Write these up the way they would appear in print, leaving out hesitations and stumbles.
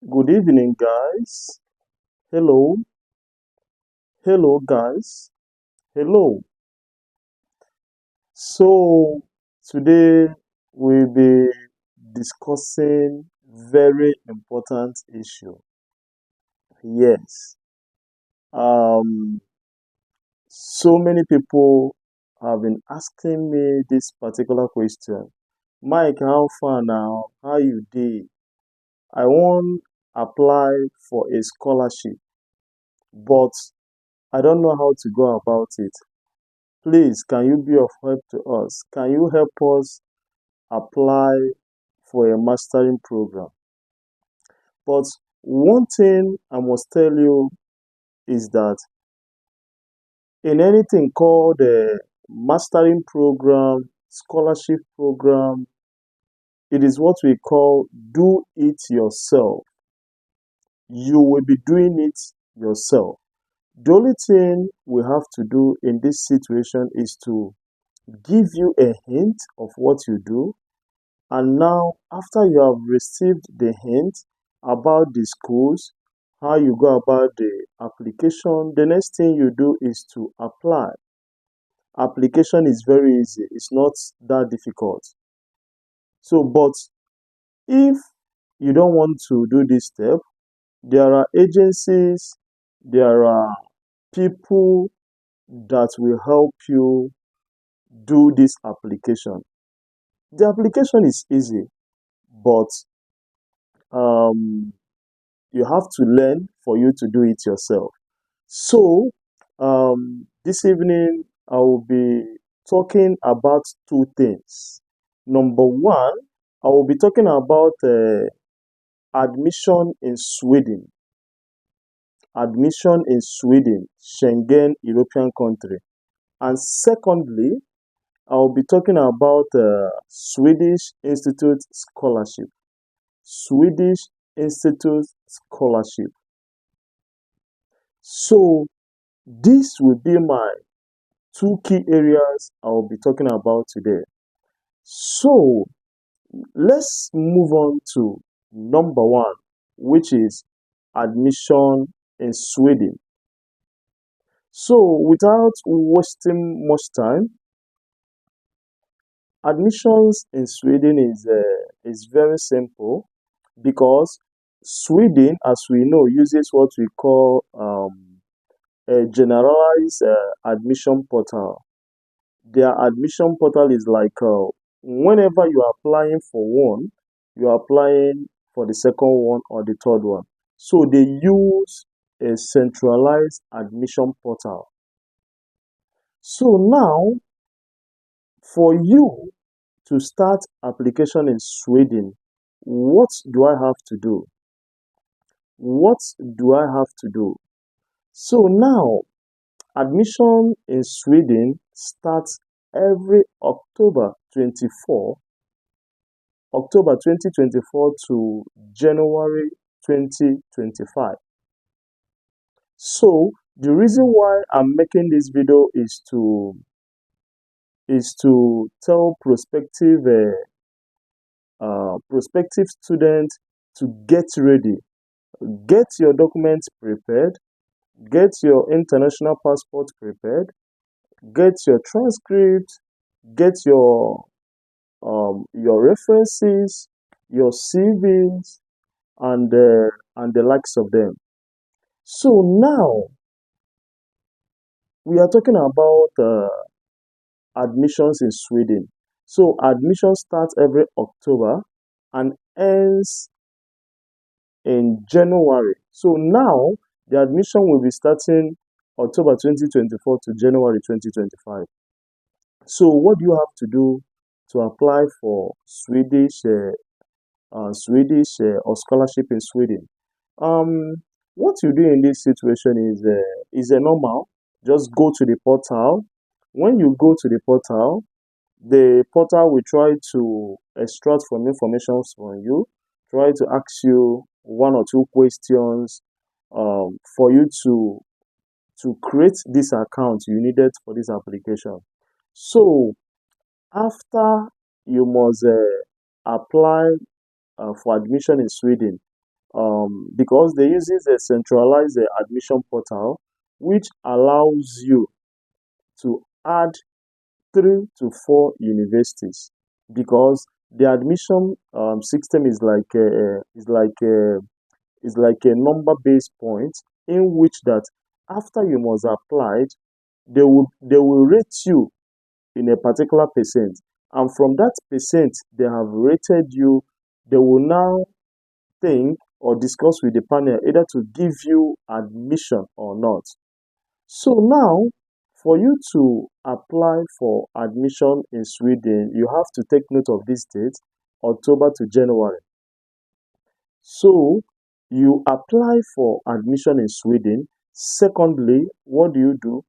Good evening, guys. Hello, hello, guys. Hello. So, today we'll be discussing very important issue. Yes. Um, so many people have been asking me this particular question. Mike, how far now? How you did? I want apply for a scholarship, but I don't know how to go about it. Please, can you be of help to us? Can you help us apply for a mastering program? But one thing I must tell you is that in anything called a mastering program, scholarship program, it is what we call do it yourself. You will be doing it yourself. The only thing we have to do in this situation is to give you a hint of what you do. And now, after you have received the hint about the schools, how you go about the application, the next thing you do is to apply. Application is very easy, it's not that difficult. So, but if you don't want to do this step, there are agencies, there are people that will help you do this application. The application is easy, but um, you have to learn for you to do it yourself. So, this evening I will be talking about two things. Number one, I will be talking about admission in Sweden, Schengen European country. And secondly, I will be talking about Swedish Institute scholarship. Swedish Institute scholarship. So, this will be my two key areas I will be talking about today. So let's move on to number one, which is admission in Sweden. So without wasting much time, admissions in Sweden is very simple because Sweden, as we know, uses what we call a generalized admission portal. Their admission portal is like whenever you are applying for one, you are applying for the second one or the third one. So they use a centralized admission portal. So now, for you to start application in Sweden, what do I have to do? What do I have to do? So now, admission in Sweden starts every October 2024 to January 2025. So the reason why I'm making this video is to tell prospective students to get ready, get your documents prepared, get your international passport prepared, get your transcript, get your references, your CVs, and the likes of them. So now we are talking about admissions in Sweden. So admission starts every October and ends in January. So now the admission will be starting October 2024 to January 2025. So what do you have to do to apply for Swedish or scholarship in Sweden? What you do in this situation is a normal. Just go to the portal. When you go to the portal will try to extract from information from you, try to ask you one or two questions for you to create this account you needed for this application. So after you must apply for admission in Sweden, because they uses a centralized admission portal, which allows you to add 3 to 4 universities, because the admission system is like a number based point, in which that after you must applied, they will rate you in a particular percent, and from that percent they have rated you, they will now think or discuss with the panel either to give you admission or not. So now, for you to apply for admission in Sweden, you have to take note of this date, October to January. So you apply for admission in Sweden. Secondly, what do you do?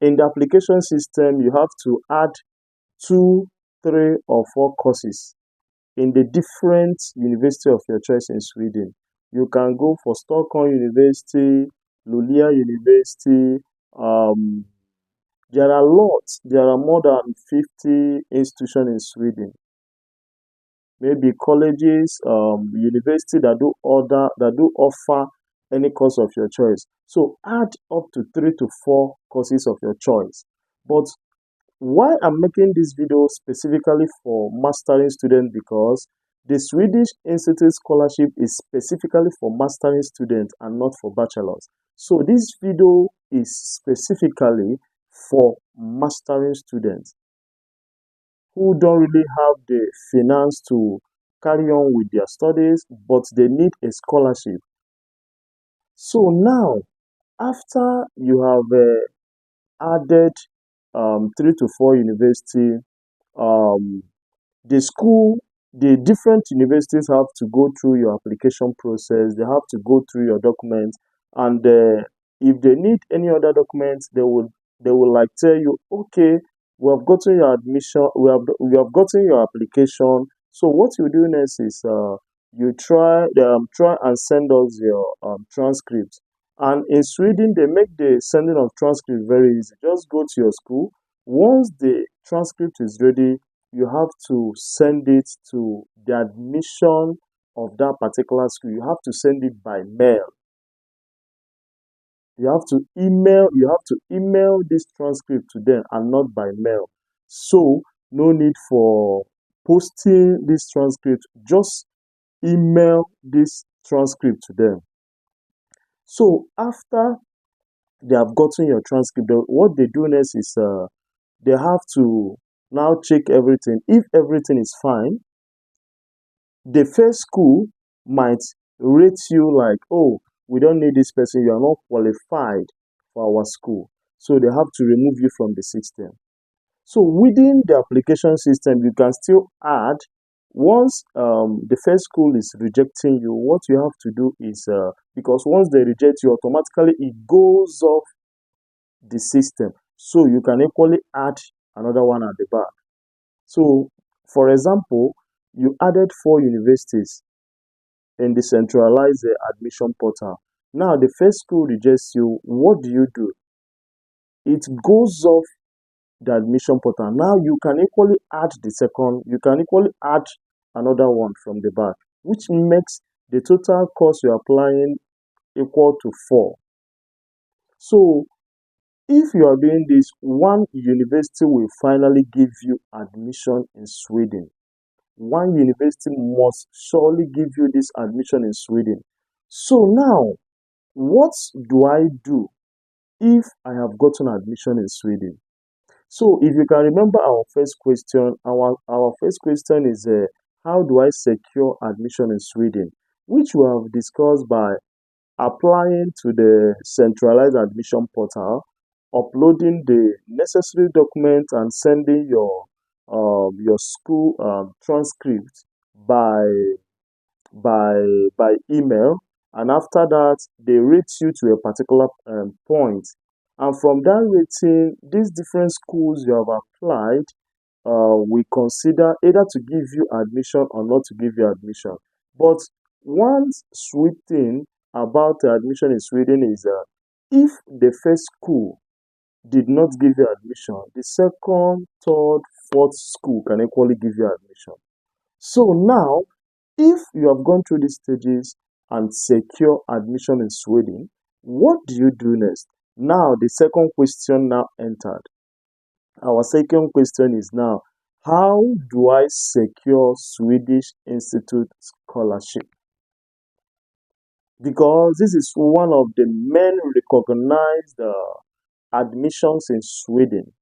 In the application system, you have to add 2, 3, or 4 courses in the different university of your choice in Sweden. You can go for Stockholm University, Luleå University. Um, there are lots. There are more than 50 institutions in Sweden. Maybe colleges, university that do offer any course of your choice. So add up to 3 to 4 courses of your choice. But why I'm making this video specifically for mastering students, because the Swedish Institute scholarship is specifically for mastering students and not for bachelors. So this video is specifically for mastering students who don't really have the finance to carry on with their studies, but they need a scholarship. So now, after you have added 3 to 4 university, um, the school, the different universities have to go through your application process. They have to go through your documents, and if they need any other documents, they will like tell you, okay, we have gotten your admission, we have gotten your application. So what you do next is you try and send us your transcript. And in Sweden, they make the sending of transcript very easy. Just go to your school. Once the transcript is ready, you have to send it to the admission of that particular school. You have to send it by mail. You have to email this transcript to them and not by mail. So no need for posting this transcript. Just email this transcript to them. So after they have gotten your transcript, what they do next is they have to now check everything. If everything is fine, the first school might rate you like, oh, we don't need this person, you are not qualified for our school. So they have to remove you from the system. So within the application system, you can still add, once the first school is rejecting you, what you have to do is, because once they reject you, automatically it goes off the system. So you can equally add another one at the back. So, for example, you added 4 universities in the centralized admission portal. Now, the first school rejects you. What do? It goes off the admission portal. Now, you can equally add another one from the back, which makes the total course you're applying equal to 4. So, if you are doing this, one university will finally give you admission in Sweden. One university must surely give you this admission in Sweden. So now, what do I do if I have gotten admission in Sweden? So if you can remember our first question, our first question is how do I secure admission in Sweden? Which we have discussed by applying to the centralized admission portal, uploading the necessary documents, and sending your school transcript by by by email. And after that, they rate you to a particular point, and from that rating, these different schools you have applied, we consider either to give you admission or not to give you admission. But one sweet thing about admission in Sweden is if the first school did not give you admission, the second, third, fourth school can equally give you admission. So now, If you have gone through these stages and secure admission in Sweden, what do you do next? Now, the second question now entered. Our second question is now, how do I secure Swedish Institute scholarship? Because this is one of the main recognized admissions in Sweden.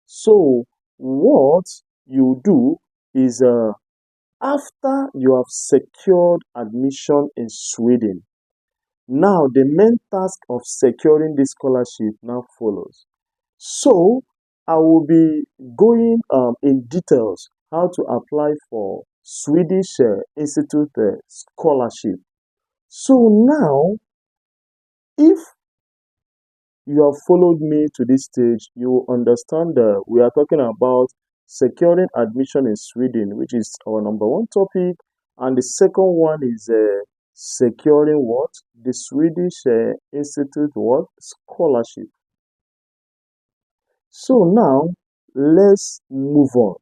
So, what you do is after you have secured admission in Sweden, now the main task of securing this scholarship now follows. So, I will be going in details how to apply for Swedish Institute scholarship. So now, if you have followed me to this stage, you will understand that we are talking about securing admission in Sweden, which is our number one topic. And the second one is securing what? The Swedish Institute what? Scholarship. So now, let's move on.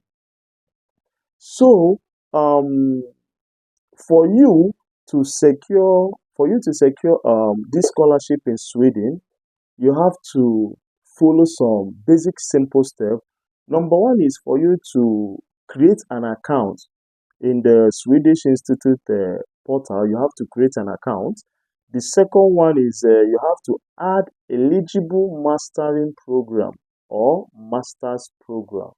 So, um, for you to secure this scholarship in Sweden, you have to follow some basic simple steps. Number one is for you to create an account in the Swedish Institute portal. You have to create an account. The second one is you have to add eligible mastering program or master's program.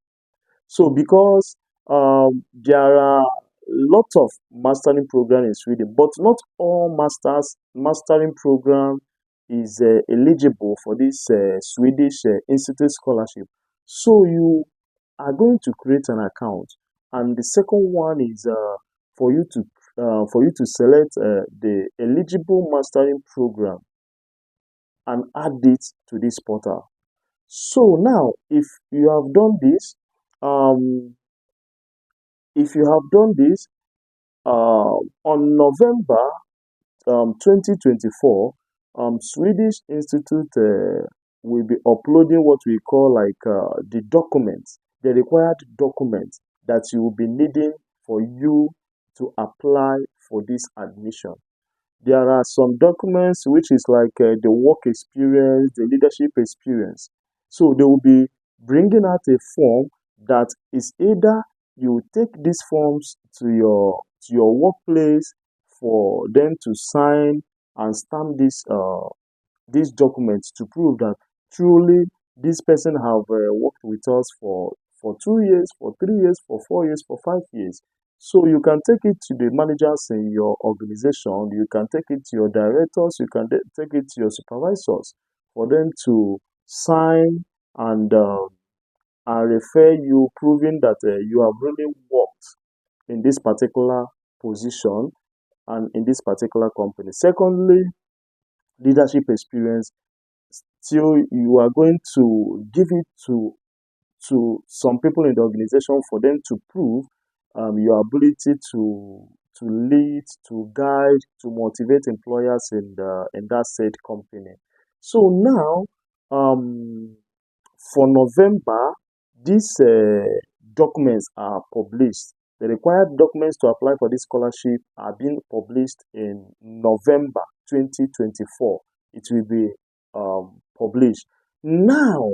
So because there are lots of mastering program in Sweden, but not all mastering program is eligible for this Swedish Institute scholarship. So you are going to create an account, and the second one is for you to select the eligible mastering program and add it to this portal. So now, um, if you have done this, on November 2024, Swedish Institute will be uploading what we call like the documents, the required documents that you will be needing for you to apply for this admission. There are some documents which is like the work experience, the leadership experience. So they will be bringing out a form that is either you take these forms to your workplace for them to sign and stamp these documents to prove that truly this person have worked with us for 2 years, for 3 years, for 4 years, for 5 years. So you can take it to the managers in your organization, you can take it to your directors, you can take it to your supervisors for them to sign and refer you, proving that you have really worked in this particular position and in this particular company. Secondly, leadership experience. Still, you are going to give it to some people in the organization for them to prove your ability to lead, to guide, to motivate employers in that said company. So now, um, for November, these documents are published. The required documents to apply for this scholarship are being published in November 2024. It will be published. Now,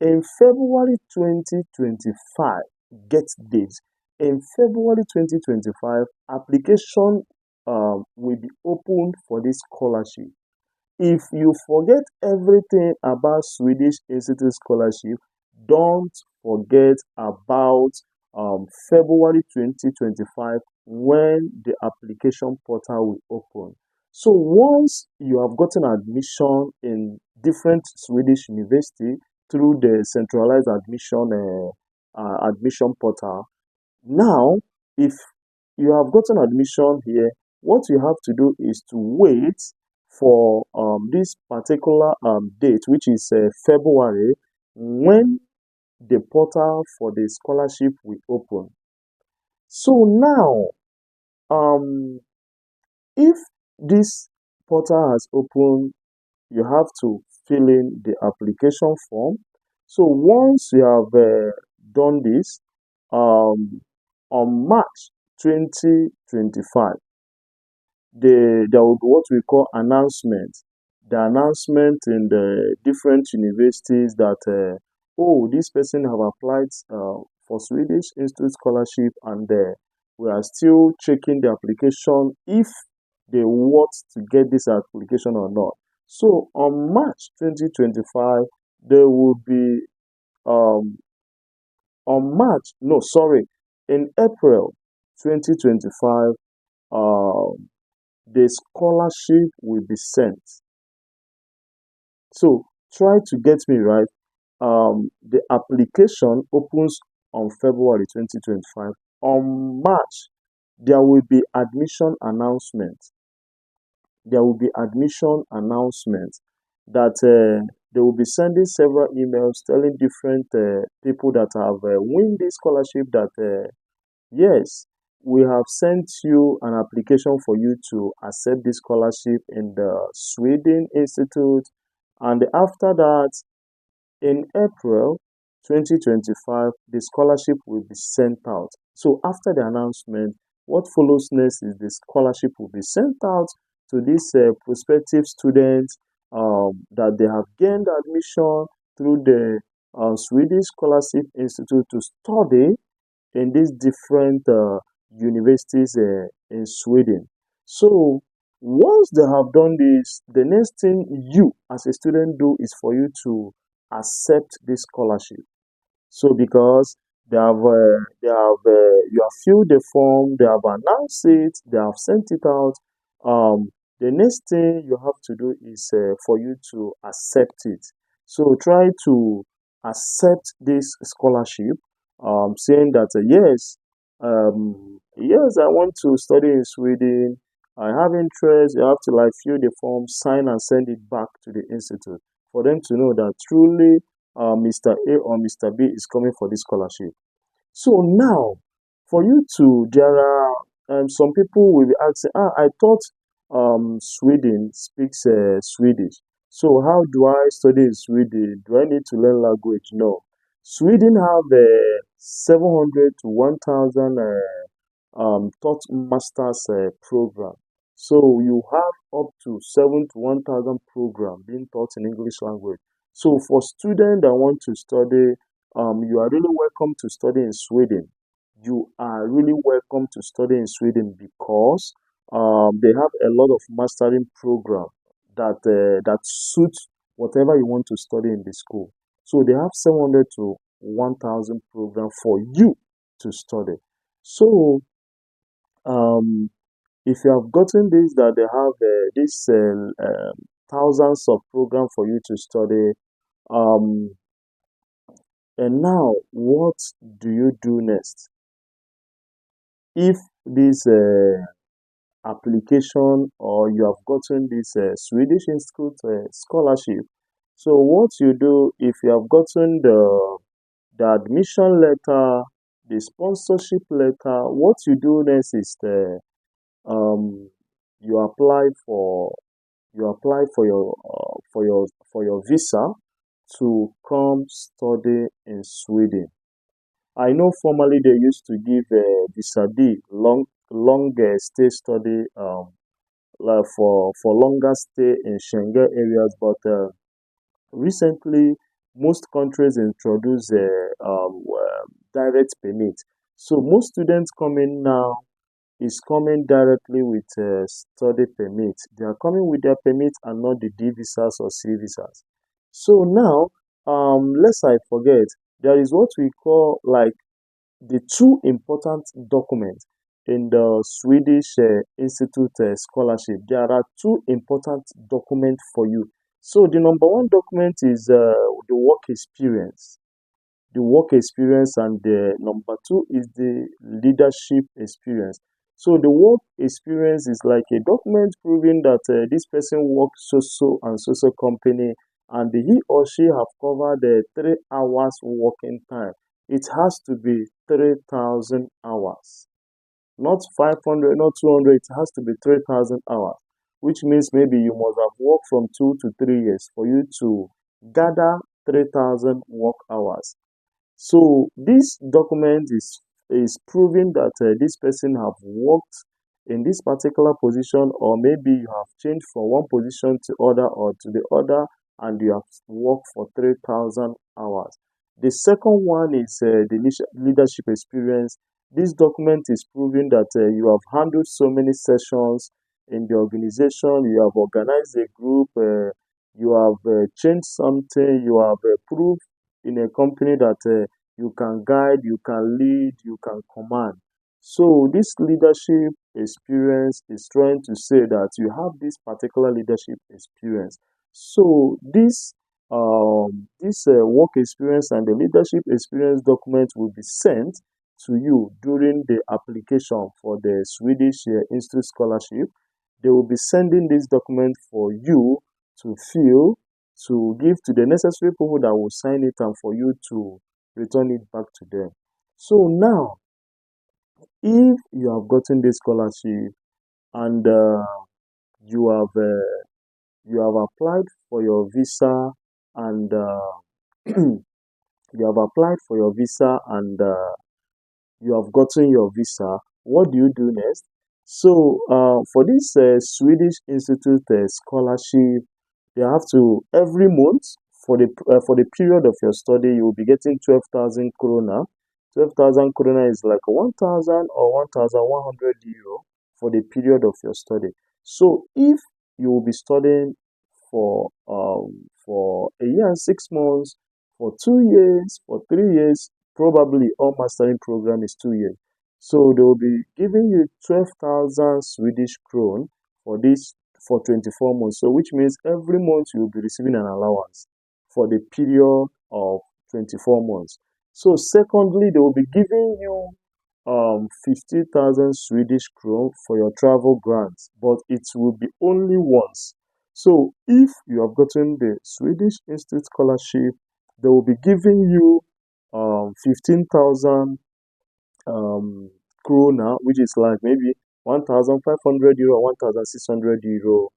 in February 2025, get this. In February 2025, application will be opened for this scholarship. If you forget everything about Swedish Institute scholarship, don't forget about February 2025 when the application portal will open. So once you have gotten admission in different Swedish university through the centralized admission portal, now if you have gotten admission here, what you have to do is to wait for this particular date, which is February, when the portal for the scholarship will open. So now, um, if this portal has opened, you have to fill in the application form. So once you have done this, um, on March 2025, there will be what we call announcement. The announcement in the different universities that oh, this person have applied for Swedish Institute scholarship, and we are still checking the application if they want to get this application or not. So on March 2025, there will be um on March, no, sorry, in April 2025, the scholarship will be sent. So try to get me right. The application opens on February 2025. On March, there will be admission announcement. There will be admission announcement that they will be sending several emails telling different people that have win this scholarship that yes, we have sent you an application for you to accept this scholarship in the Sweden Institute. And after that, in April 2025, the scholarship will be sent out. So after the announcement, what follows next is the scholarship will be sent out to these prospective students that they have gained admission through the Swedish Scholarship Institute to study in these different universities in Sweden. So once they have done this, the next thing you as a student do is for you to accept this scholarship. So because you have filled the form, they have announced it, they have sent it out. The next thing you have to do is for you to accept it. So try to accept this scholarship, saying that yes, I want to study in Sweden. I have interest. You have to like fill the form, sign, and send it back to the institute for them to know that truly Mr. A or Mr. B is coming for this scholarship. So now, for you to, there are some people will be asking, I thought Sweden speaks Swedish. So how do I study in Sweden? Do I need to learn language? No. Sweden have 700 to 1,000 taught masters program. So you have up to 7 to 1,000 program being taught in English language. So for students that want to study, you are really welcome to study in Sweden. You are really welcome to study in Sweden because they have a lot of mastering program that suits whatever you want to study in the school. So they have 700 to 1,000 program for you to study. So um, if you have gotten this, that they have this thousands of program for you to study, um, and now what do you do next? If this application or you have gotten this Swedish Institute scholarship, so what you do if you have gotten the admission letter, the sponsorship letter, what you do next is um, you apply for your visa to come study in Sweden. I know formerly they used to give visa D, long stay study like for longer stay in Schengen areas, but recently most countries introduce direct permit. So most students coming now is coming directly with study permit. They are coming with their permit and not the D visas or C visas. So now, lest I forget, there is what we call like the two important documents in the Swedish Institute scholarship. There are two important documents for you. So the number one document is the work experience, and the number two is the leadership experience. So the work experience is like a document proving that this person worked so and so company, and he or she have covered the 3 hours working time. It has to be 3,000 hours, not 500, not 200. It has to be 3,000 hours, which means maybe you must have worked from 2 to 3 years for you to gather 3,000 work hours. So this document is is proving that this person have worked in this particular position, or maybe you have changed from one position to other or to the other, and you have worked for 3,000 hours. The second one is the leadership experience. This document is proving that you have handled so many sessions in the organization, you have organized a group, you have changed something, you have proved in a company that you can guide, you can lead, you can command. So this leadership experience is trying to say that you have this particular leadership experience. So this work experience and the leadership experience document will be sent to you during the application for the Swedish Institute Scholarship. They will be sending this document for you to fill, to give to the necessary people that will sign it, and for you to return it back to them. So now, if you have gotten this scholarship and you have applied for your visa and you have applied for your visa and you have gotten your visa, what do you do next? So, for this Swedish Institute scholarship, you have to every month for the period of your study, you will be getting 12,000 krona. 12,000 krona is like 1,000 or 1,100 euro for the period of your study. So, if you will be studying for a year and 6 months, for 2 years, for 3 years, probably all mastering program is 2 years. So they will be giving you 12,000 Swedish kron for this for 24 months. So which means every month you will be receiving an allowance for the period of 24 months. So secondly, they will be giving you 50,000 Swedish kron for your travel grants, but it will be only once. So if you have gotten the Swedish Institute scholarship, they will be giving you 15,000 krona, which is like maybe 1,500 euro, 1,600 euro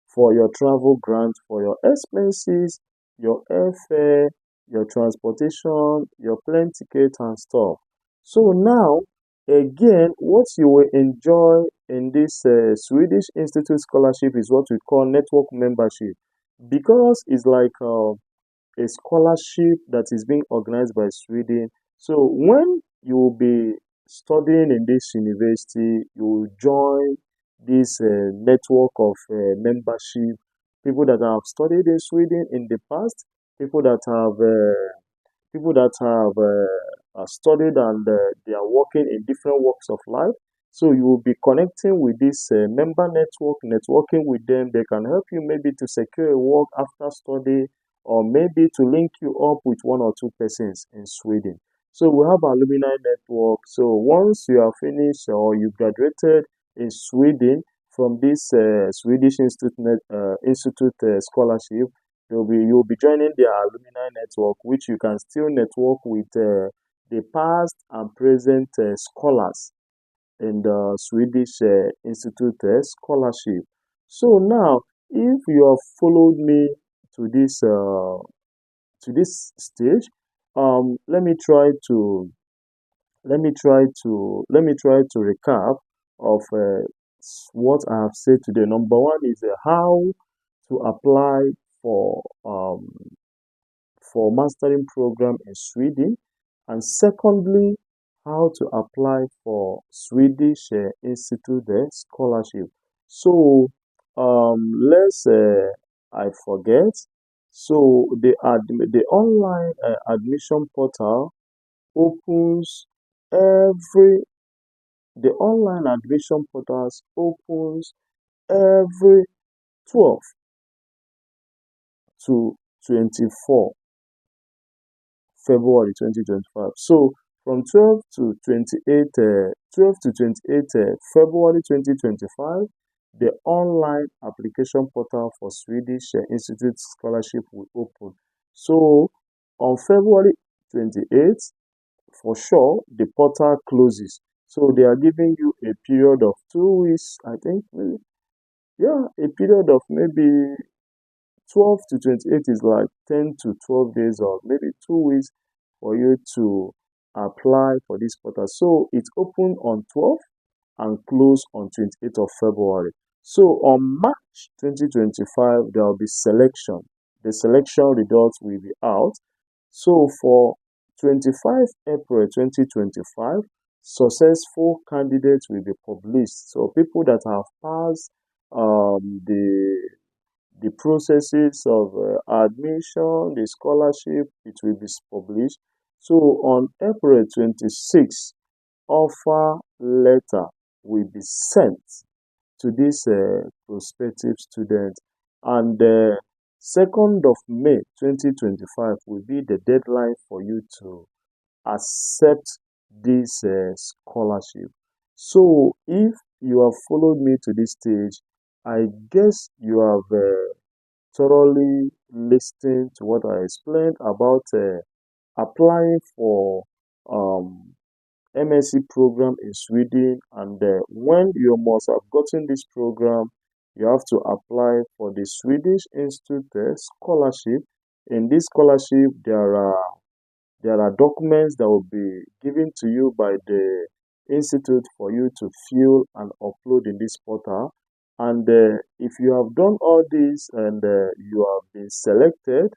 for your travel grant, for your expenses, your airfare, your transportation, your plane ticket, and stuff. So now, again, what you will enjoy in this Swedish Institute scholarship is what we call network membership, because it's like a scholarship that is being organized by Sweden. So when you will be studying in this university, you will join this network of membership, people that have studied in Sweden in the past, people that have studied and they are working in different walks of life. So you will be connecting with this member network, networking with them. They can help you maybe to secure a work after study, or maybe to link you up with one or two persons in Sweden. So we have alumni network. So once you are finished or you graduated in Sweden from this Swedish Institute scholarship, you'll be joining their alumni network, which you can still network with the past and present scholars in the Swedish Institute scholarship. So now, if you have followed me to this stage, let me try to recap of what I have said today. Number one is how to apply for um, for mastering program in Sweden, and secondly, how to apply for Swedish Institute scholarship. So let's I forget. So the online admission portal opens every the online admission portals opens every 12 to 24 February 2025. So from 12 to 28 February 2025, the online application portal for Swedish Institute scholarship will open. So on February 28th, for sure, the portal closes. So they are giving you a period of 2 weeks, I think, maybe, yeah, a period of maybe 12 to 28 is like 10 to 12 days, or maybe 2 weeks for you to apply for this portal. So it's open on 12th and close on 28th of February. So on March 2025, there will be selection. The selection results will be out. So for 25 April 2025, successful candidates will be published. So people that have passed the processes of admission, the scholarship, it will be published. So on April 26th, offer letter will be sent to this prospective student, and the 2nd of May 2025 will be the deadline for you to accept this scholarship. So if you have followed me to this stage, I guess you have thoroughly listened to what I explained about applying for um, MSc program in Sweden, and when you must have gotten this program, you have to apply for the Swedish Institute scholarship. In this scholarship, there are documents that will be given to you by the institute for you to fill and upload in this portal. And if you have done all this and you have been selected,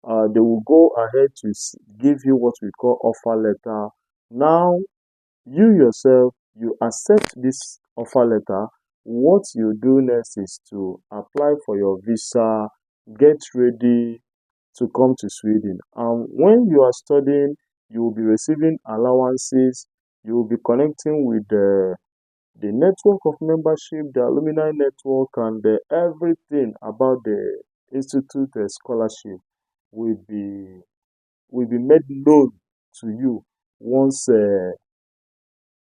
they will go ahead to give you what we call offer letter. Now, you yourself, you accept this offer letter. What you do next is to apply for your visa, get ready to come to Sweden. And when you are studying, you will be receiving allowances, you will be connecting with the network of membership, the alumni network, and everything about the institute scholarship will be made known to you once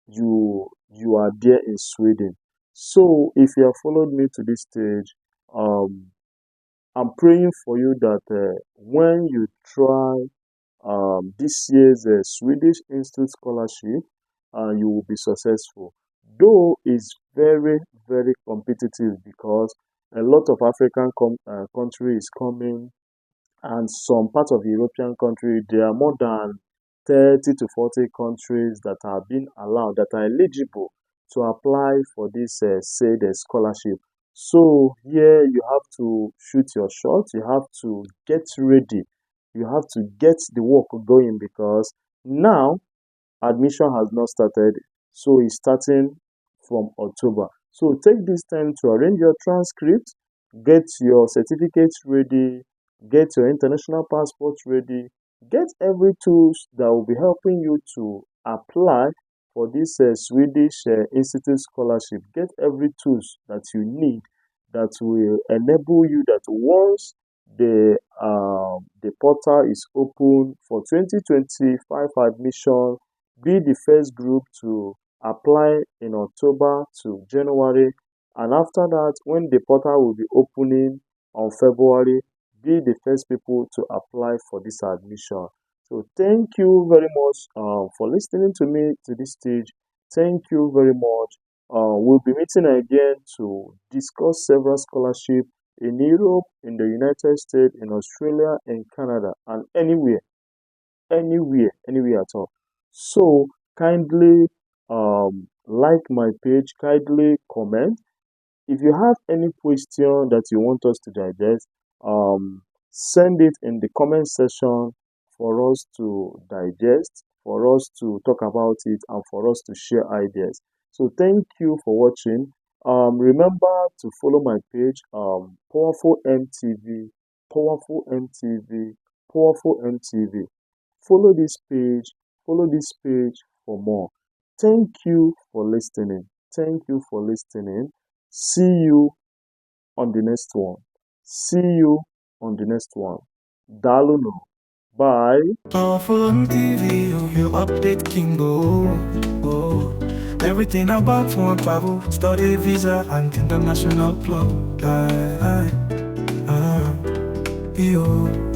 you are there in Sweden. So if you have followed me to this stage, um, I'm praying for you that when you try this year's Swedish Institute scholarship, you will be successful. Though it's very, very competitive because a lot of African country is coming, and some parts of the European country, there are more than 30 to 40 countries that are being allowed, that are eligible to apply for this said scholarship. So here you have to shoot your shot, you have to get ready, you have to get the work going, because now admission has not started, so it's starting from October. So take this time to arrange your transcript, get your certificates ready, get your international passport ready, get every tools that will be helping you to apply for this Swedish Institute scholarship. Get every tools that you need that will enable you that once the portal is open for 2025 admission, be the first group to apply in October to January, and after that, when the portal will be opening on February, be the first people to apply for this admission. So thank you very much for listening to me to this stage. Thank you very much. We'll be meeting again to discuss several scholarships in Europe, in the United States, in Australia, in Canada, and anywhere at all. So kindly like my page, kindly comment. If you have any question that you want us to digest, send it in the comment section for us to digest, for us to talk about it, and for us to share ideas. So thank you for watching. Remember to follow my page, Powerful-MTV, Powerful-MTV, Powerful-MTV. Follow this page, follow this page for more. Thank you for listening. Thank you for listening. See you on the next one. See you on the next one. Daluno. Bye. Powerful-MTV, you update Kingo. Oh. Everything about one Bible, study visa and international plug. Yo.